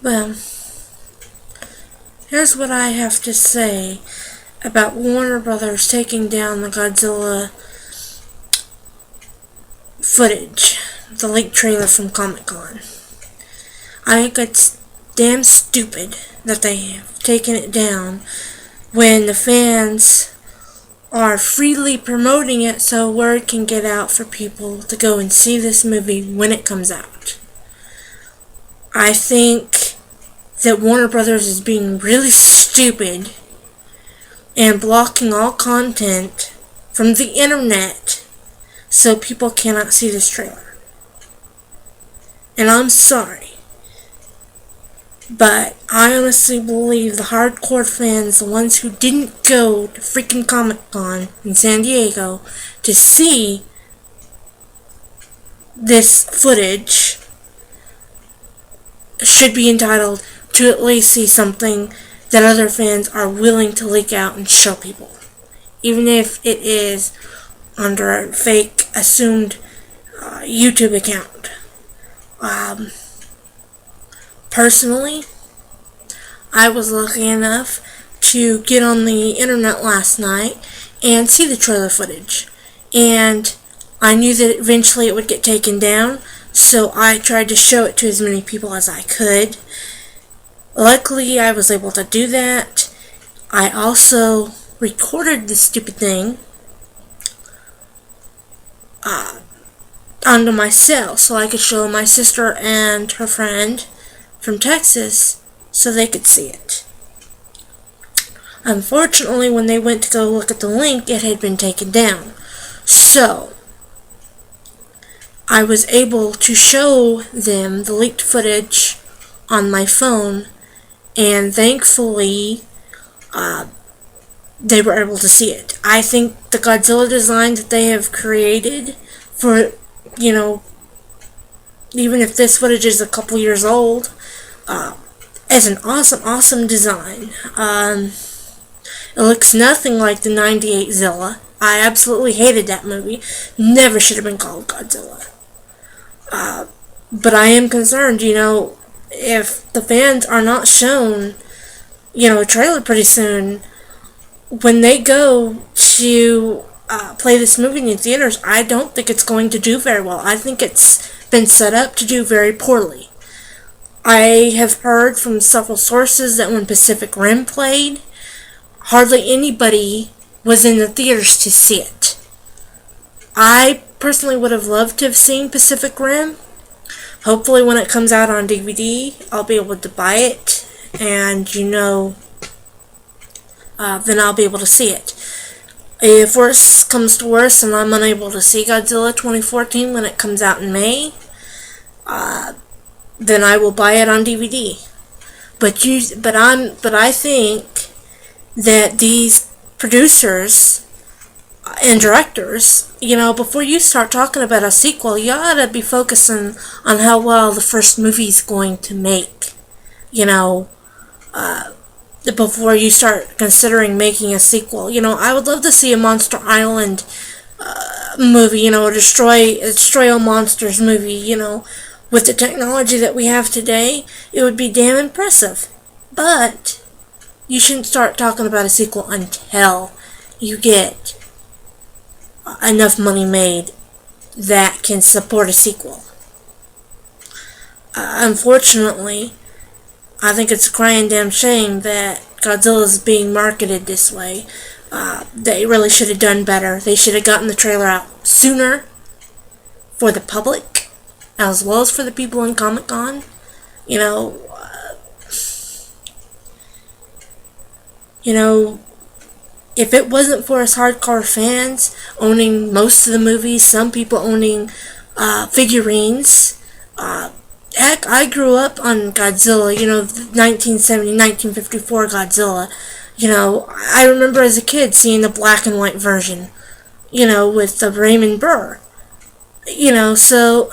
Well, here's what I have to say about Warner Brothers taking down the Godzilla footage, the leaked trailer from Comic-Con. I think it's damn stupid that they have taken it down when the fans are freely promoting it so word can get out for people to go and see this movie when it comes out. I think that Warner Brothers is being really stupid and blocking all content from the internet so people cannot see this trailer. And I'm sorry, but I honestly believe the hardcore fans, the ones who didn't go to freaking Comic-Con in San Diego to see this footage, should be entitled to at least see something that other fans are willing to leak out and show people. Even if it is under a fake, assumed YouTube account. Personally, I was lucky enough to get on the internet last night and see the trailer footage. And I knew that eventually it would get taken down, so I tried to show it to as many people as I could. Luckily, I was able to do that. I also recorded the stupid thing onto my cell so I could show my sister and her friend from Texas so they could see it. Unfortunately, when they went to go look at the link, it had been taken down. So, I was able to show them the leaked footage on my phone, and thankfully, they were able to see it. I think the Godzilla design that they have created for, even if this footage is a couple years old, is an awesome design. It looks nothing like the 98 Zilla. I absolutely hated that movie. Never should have been called Godzilla. But I am concerned, if the fans are not shown, a trailer pretty soon, when they go to play this movie in the theaters, I don't think it's going to do very well. I think it's been set up to do very poorly. I have heard from several sources that when Pacific Rim played, hardly anybody was in the theaters to see it. I personally would have loved to have seen Pacific Rim. Hopefully when it comes out on DVD, I'll be able to buy it, and then I'll be able to see it. If worse comes to worse and I'm unable to see Godzilla 2014 when it comes out in May, then I will buy it on DVD. But I think that these producers and directors, before you start talking about a sequel, you ought to be focusing on how well the first movie's going to make. Before you start considering making a sequel. I would love to see a Monster Island movie, a Destroy All Monsters movie, with the technology that we have today. It would be damn impressive. But you shouldn't start talking about a sequel until you get enough money made that can support a sequel. Unfortunately, I think it's a crying damn shame that Godzilla is being marketed this way. They really should have done better. They should have gotten the trailer out sooner for the public, as well as for the people in Comic-Con. If it wasn't for us hardcore fans owning most of the movies, some people owning figurines, heck, I grew up on Godzilla, 1970, 1954 Godzilla. I remember as a kid seeing the black and white version, with the Raymond Burr. So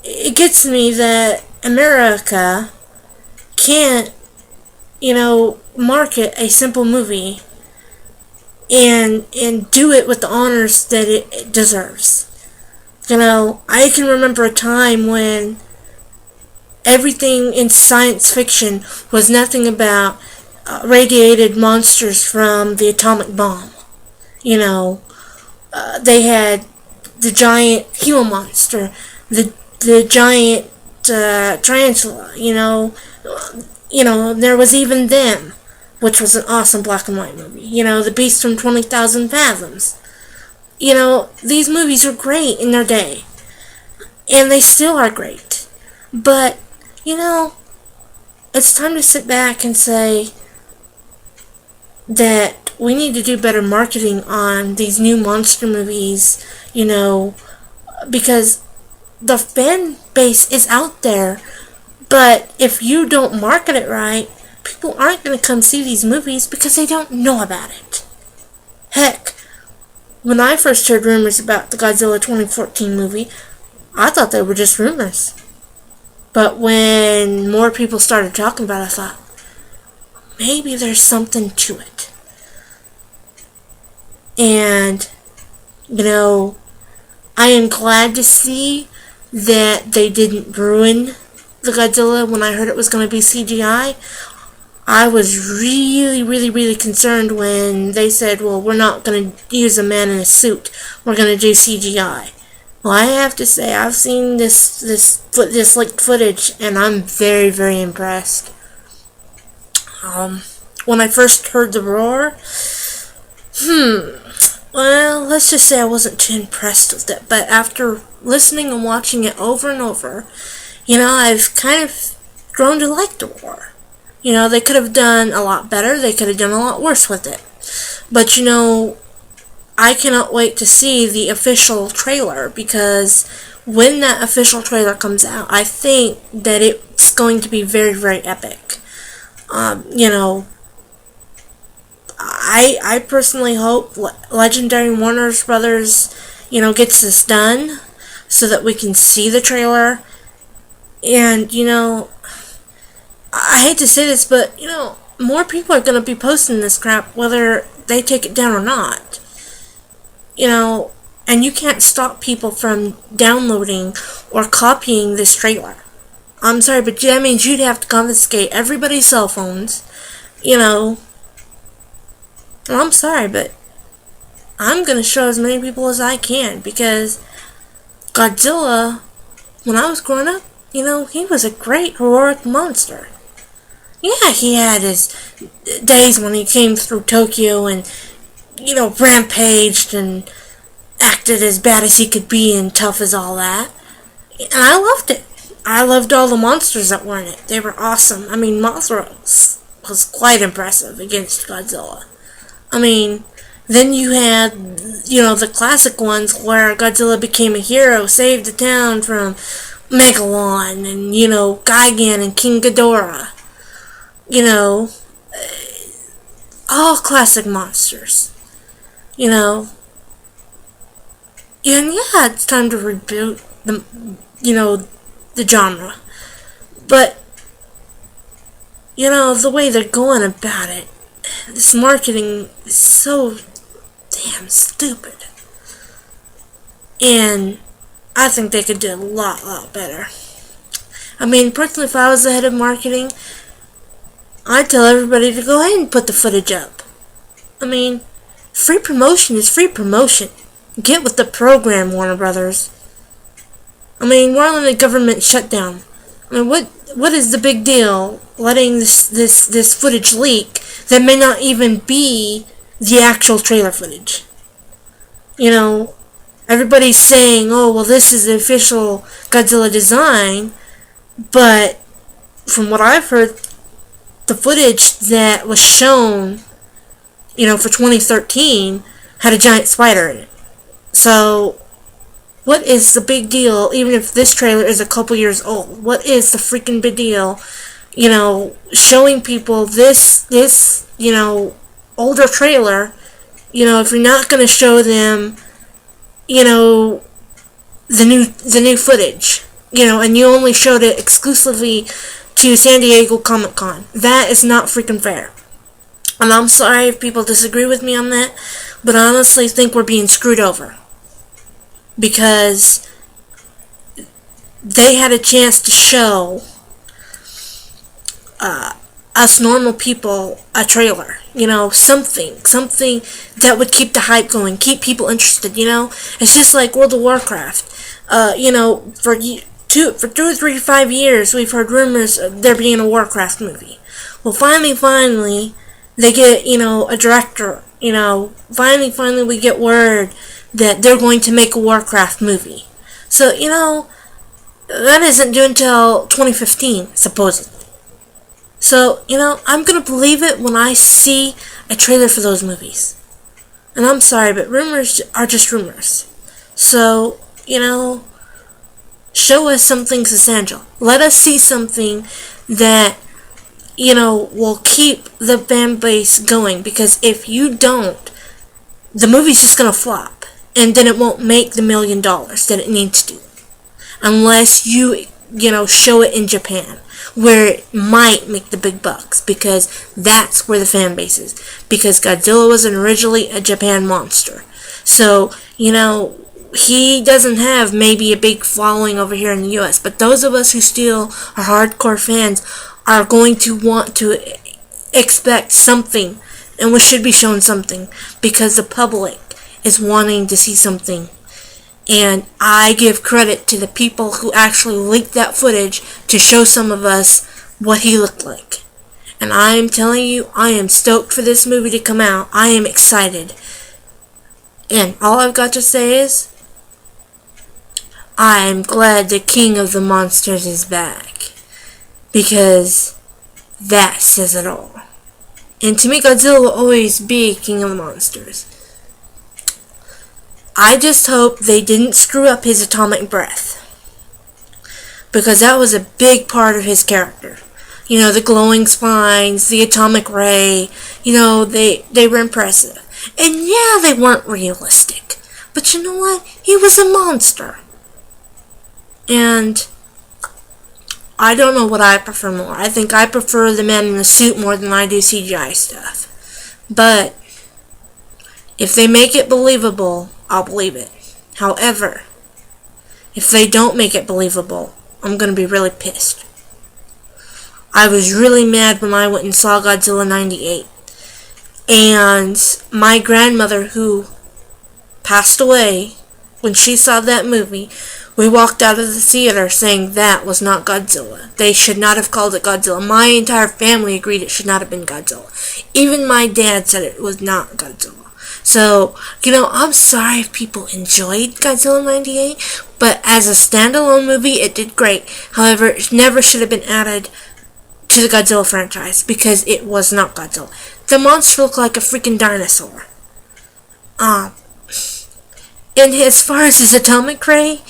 it gets me that America can't, market a simple movie and do it with the honors that it deserves. I can remember a time when everything in science fiction was nothing about radiated monsters from the atomic bomb. You know, they had the giant Gila monster, the giant tarantula. There was even them, which was an awesome black and white movie. The Beast from 20,000 Fathoms. These movies were great in their day, and they still are great. But it's time to sit back and say that we need to do better marketing on these new monster movies, because the fan base is out there, but if you don't market it right, people aren't going to come see these movies because they don't know about it. Heck, when I first heard rumors about the Godzilla 2014 movie, I thought they were just rumors. But when more people started talking about it, I thought, maybe there's something to it. And, I am glad to see that they didn't ruin the Godzilla when I heard it was going to be CGI. I was really, really, really concerned when they said, well, we're not going to use a man in a suit. We're going to do CGI. Well, I have to say, I've seen this leaked footage, and I'm very, very impressed. When I first heard the roar, well, let's just say I wasn't too impressed with it. But after listening and watching it over and over, I've kind of grown to like the roar. They could have done a lot better. They could have done a lot worse with it. But, I cannot wait to see the official trailer, because when that official trailer comes out, I think that it's going to be very, very epic. I personally hope Legendary Warner Brothers, gets this done so that we can see the trailer. And, I hate to say this, but, more people are going to be posting this crap whether they take it down or not. And you can't stop people from downloading or copying this trailer. I'm sorry, but that means you'd have to confiscate everybody's cell phones, And I'm sorry, but I'm going to show as many people as I can, because Godzilla, when I was growing up, he was a great heroic monster. Yeah, he had his days when he came through Tokyo and, rampaged and acted as bad as he could be and tough as all that. And I loved it. I loved all the monsters that were in it. They were awesome. Mothra was quite impressive against Godzilla. Then you had, the classic ones where Godzilla became a hero, saved the town from Megalon and, Gigan and King Ghidorah. All classic monsters. And yeah, it's time to reboot the genre. But, the way they're going about it, this marketing is so damn stupid. And I think they could do a lot better. Personally, if I was the head of marketing, I'd tell everybody to go ahead and put the footage up. Free promotion is free promotion. Get with the program, Warner Brothers. We're in a government shutdown. What is the big deal letting this footage leak that may not even be the actual trailer footage? Everybody's saying, oh, well, this is the official Godzilla design, but from what I've heard, the footage that was shown, for 2013 had a giant spider in it. So, what is the big deal, even if this trailer is a couple years old? What is the freaking big deal, showing people this older trailer, if you're not going to show them, the new footage, and you only showed it exclusively to San Diego Comic-Con. That is not freaking fair. And I'm sorry if people disagree with me on that, but I honestly think we're being screwed over. Because they had a chance to show us normal people a trailer, something that would keep the hype going, keep people interested. It's just like World of Warcraft. For 2 or 3 to 5 years, we've heard rumors of there being a Warcraft movie. Well, finally, they get, a director, finally we get word that they're going to make a Warcraft movie. So, that isn't due until 2015, supposedly. So, I'm gonna believe it when I see a trailer for those movies. And I'm sorry, but rumors are just rumors. So, show us something substantial. Let us see something that, will keep the fan base going. Because if you don't, the movie's just gonna flop. And then it won't make the $1 million that it needs to. Unless you, show it in Japan, where it might make the big bucks, because that's where the fan base is. Because Godzilla wasn't originally a Japan monster. So, he doesn't have maybe a big following over here in the US, but those of us who still are hardcore fans are going to want to expect something, and we should be shown something, because the public is wanting to see something. And I give credit to the people who actually leaked that footage to show some of us what he looked like. And I am telling you, I am stoked for this movie to come out. I am excited. And all I've got to say is, I am glad the King of the Monsters is back. Because that says it all. And to me, Godzilla will always be King of the Monsters. I just hope they didn't screw up his atomic breath. Because that was a big part of his character. The glowing spines, the atomic ray, they were impressive. And yeah, they weren't realistic. But you know what? He was a monster. And I don't know what I prefer more. I think I prefer the man in the suit more than I do CGI stuff. But if they make it believable, I'll believe it. However, if they don't make it believable, I'm going to be really pissed. I was really mad when I went and saw Godzilla 98. And my grandmother, who passed away when she saw that movie, we walked out of the theater saying that was not Godzilla. They should not have called it Godzilla. My entire family agreed it should not have been Godzilla. Even my dad said it was not Godzilla. So, I'm sorry if people enjoyed Godzilla 98, but as a standalone movie, it did great. However, it never should have been added to the Godzilla franchise, because it was not Godzilla. The monster looked like a freaking dinosaur. And as far as his atomic ray,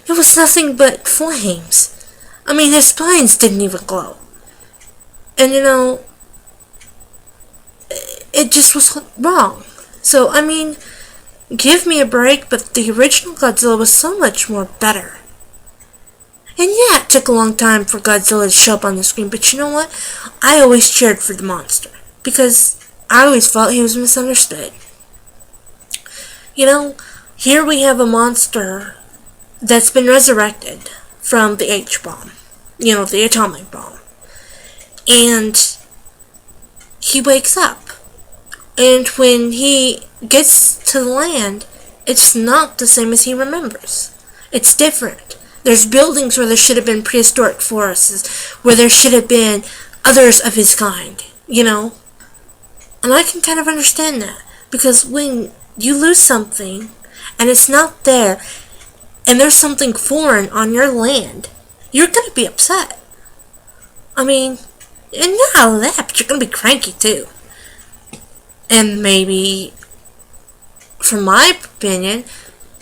it was nothing but flames. I mean, his spines didn't even glow. And, it just was wrong. So, I mean, give me a break, but the original Godzilla was so much more better. And yeah, it took a long time for Godzilla to show up on the screen, but you know what? I always cheered for the monster, because I always felt he was misunderstood. Here we have a monster that's been resurrected from the H-bomb. The atomic bomb. And he wakes up. And when he gets to the land, it's not the same as he remembers. It's different. There's buildings where there should have been prehistoric forests, where there should have been others of his kind, And I can kind of understand that. Because when you lose something, and it's not there, and there's something foreign on your land, you're going to be upset. I mean, and not only that, but you're going to be cranky too. And maybe, from my opinion,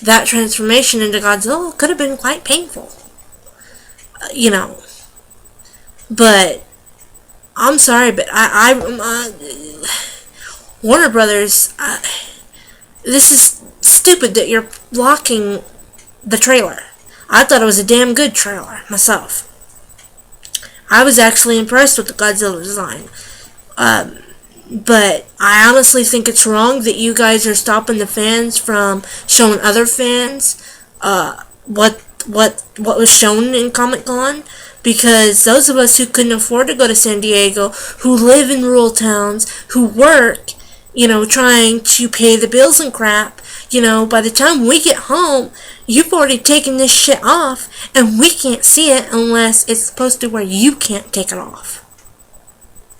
that transformation into Godzilla could have been quite painful. But I'm sorry, but Warner Brothers, this is stupid that you're blocking the trailer. I thought it was a damn good trailer, myself. I was actually impressed with the Godzilla design. But I honestly think it's wrong that you guys are stopping the fans from showing other fans what was shown in Comic-Con, because those of us who couldn't afford to go to San Diego, who live in rural towns, who work, trying to pay the bills and crap, by the time we get home, you've already taken this shit off, and we can't see it unless it's supposed to where you can't take it off.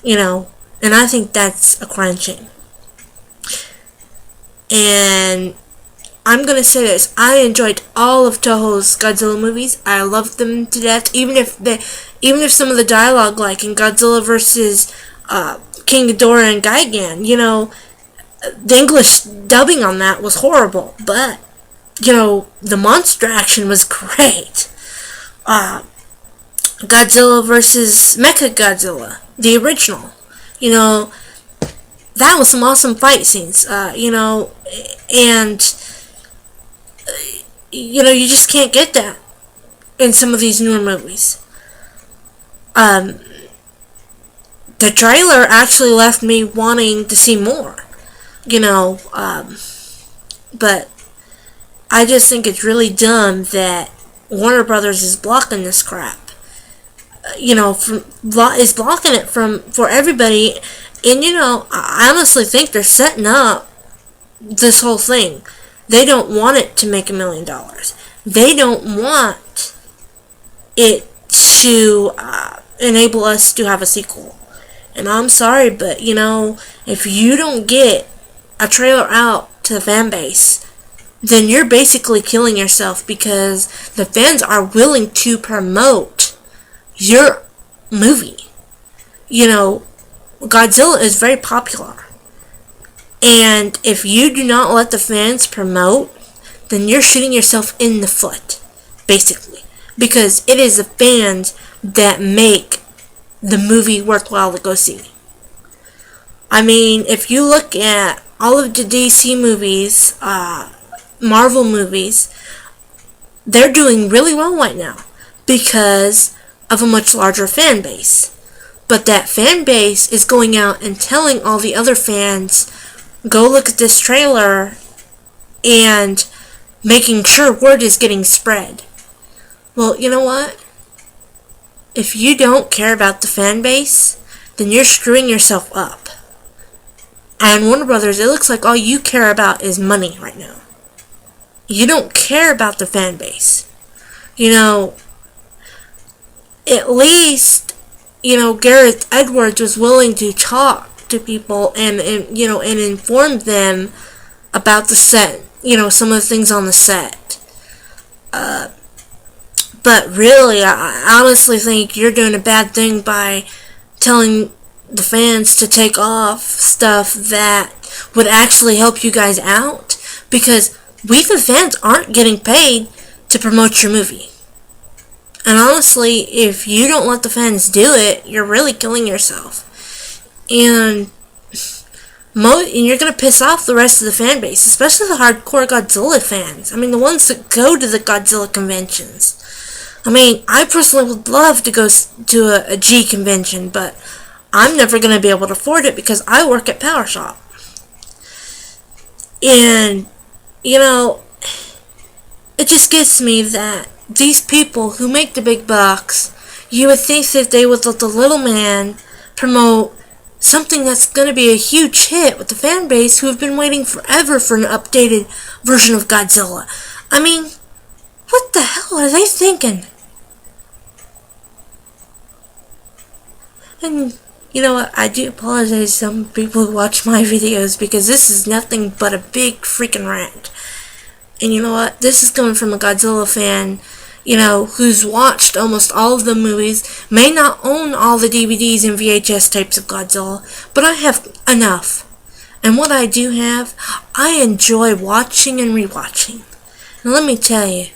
And I think that's a crime shame. And I'm gonna say this: I enjoyed all of Toho's Godzilla movies. I loved them to death. Even if some of the dialogue, like in Godzilla versus King Ghidorah and Gigan, the English dubbing on that was horrible. But the monster action was great. Godzilla versus Mechagodzilla, the original. That was some awesome fight scenes. And you just can't get that in some of these newer movies. The trailer actually left me wanting to see more. But I just think it's really dumb that Warner Brothers is blocking this crap. Is blocking it for everybody. And I honestly think they're setting up this whole thing. They don't want it to make $1 million. They don't want it to enable us to have a sequel. And I'm sorry, but if you don't get a trailer out to the fan base, then you're basically killing yourself, because the fans are willing to promote your movie. Godzilla is very popular. And if you do not let the fans promote, then you're shooting yourself in the foot, basically. Because it is the fans that make the movie worthwhile to go see. I mean, if you look at all of the DC movies, Marvel movies, they're doing really well right now because of a much larger fan base. But that fan base is going out and telling all the other fans, go look at this trailer, and making sure word is getting spread. Well, you know what? If you don't care about the fan base, then you're screwing yourself up. And Warner Brothers, it looks like all you care about is money right now. You don't care about the fan base. At least, Gareth Edwards was willing to talk to people and inform them about the set, some of the things on the set. But really, I honestly think you're doing a bad thing by telling the fans to take off stuff that would actually help you guys out, because we the fans aren't getting paid to promote your movie. And honestly, if you don't let the fans do it, you're really killing yourself. And you're going to piss off the rest of the fan base, especially the hardcore Godzilla fans. I mean, the ones that go to the Godzilla conventions. I mean, I personally would love to go to a G convention, but I'm never going to be able to afford it because I work at Power Shop. And, it just gets me that these people who make the big bucks, you would think that they would let the little man promote something that's going to be a huge hit with the fan base who have been waiting forever for an updated version of Godzilla. I mean, what the hell are they thinking? And you know what, I do apologize to some people who watch my videos, because this is nothing but a big freaking rant. And you know what, this is coming from a Godzilla fan, who's watched almost all of the movies, may not own all the DVDs and VHS tapes of Godzilla, but I have enough. And what I do have, I enjoy watching and rewatching. And let me tell you,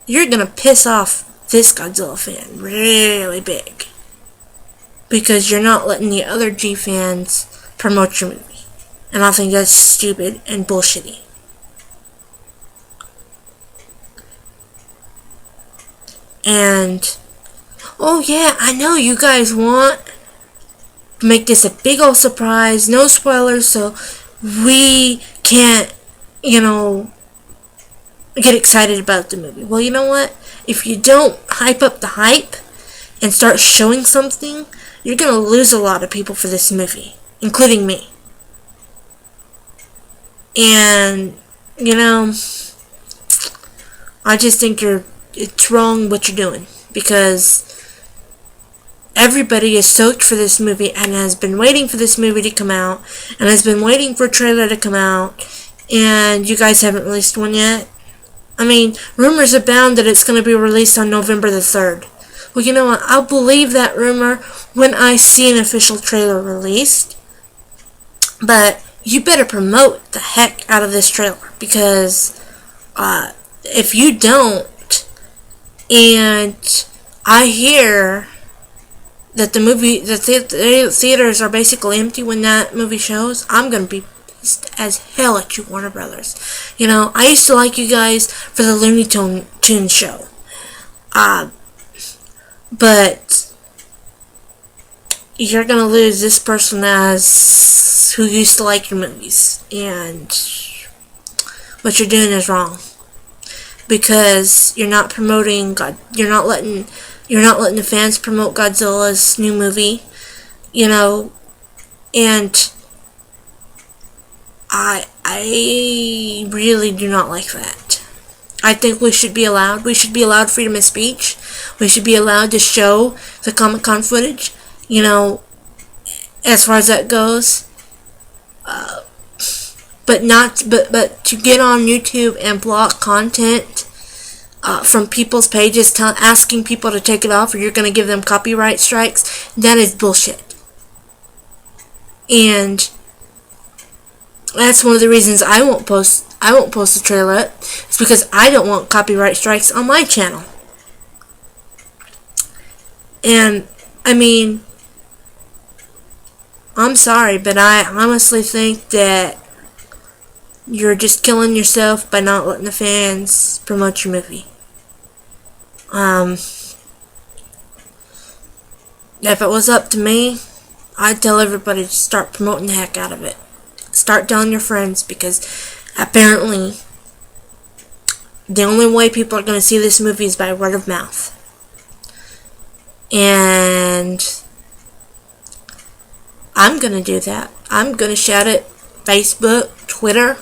you're gonna piss off this Godzilla fan really big, because you're not letting the other G fans promote your movie. And I think that's stupid and bullshitty. And, oh yeah, I know you guys want to make this a big old surprise, no spoilers, so we can't, get excited about the movie. Well, you know what? If you don't hype up the hype and start showing something, you're going to lose a lot of people for this movie, including me. And, you know, I just think it's wrong what you're doing, because everybody is stoked for this movie and has been waiting for this movie to come out and has been waiting for a trailer to come out, and you guys haven't released one yet. I mean, rumors abound that it's going to be released on November the 3rd. Well, you know what? I'll believe that rumor when I see an official trailer released. But you better promote the heck out of this trailer, because if you don't, and I hear that the theaters are basically empty when that movie shows, I'm going to be pissed as hell at you, Warner Brothers. You know, I used to like you guys for the Looney Tunes show. But you're going to lose this person as who used to like your movies. And what you're doing is wrong, because you're not promoting God. You're not letting the fans promote Godzilla's new movie, you know. And I really do not like that. I think we should be allowed freedom of speech. We should be allowed to show the Comic-Con footage, you know, as far as that goes. But to get on YouTube and block content from people's pages, asking people to take it off, or you're going to give them copyright strikes, that is bullshit. And that's one of the reasons I won't post the trailer. It's because I don't want copyright strikes on my channel. And I mean, I'm sorry, but I honestly think that you're just killing yourself by not letting the fans promote your movie. If it was up to me, I'd tell everybody to start promoting the heck out of it. Start telling your friends, because apparently the only way people are going to see this movie is by word of mouth. And I'm going to do that. I'm going to shout it Facebook, Twitter,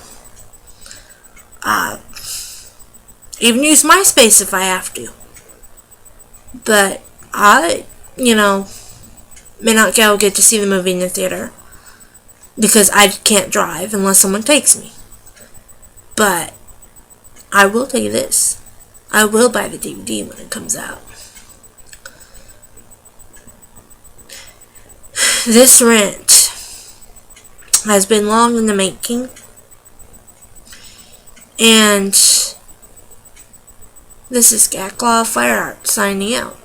even use MySpace if I have to. But I, you know, may not get to see the movie in the theater, because I can't drive unless someone takes me. But I will tell you this. I will buy the DVD when it comes out. This rant has been long in the making. And this is Godzilla Fan Rant signing out.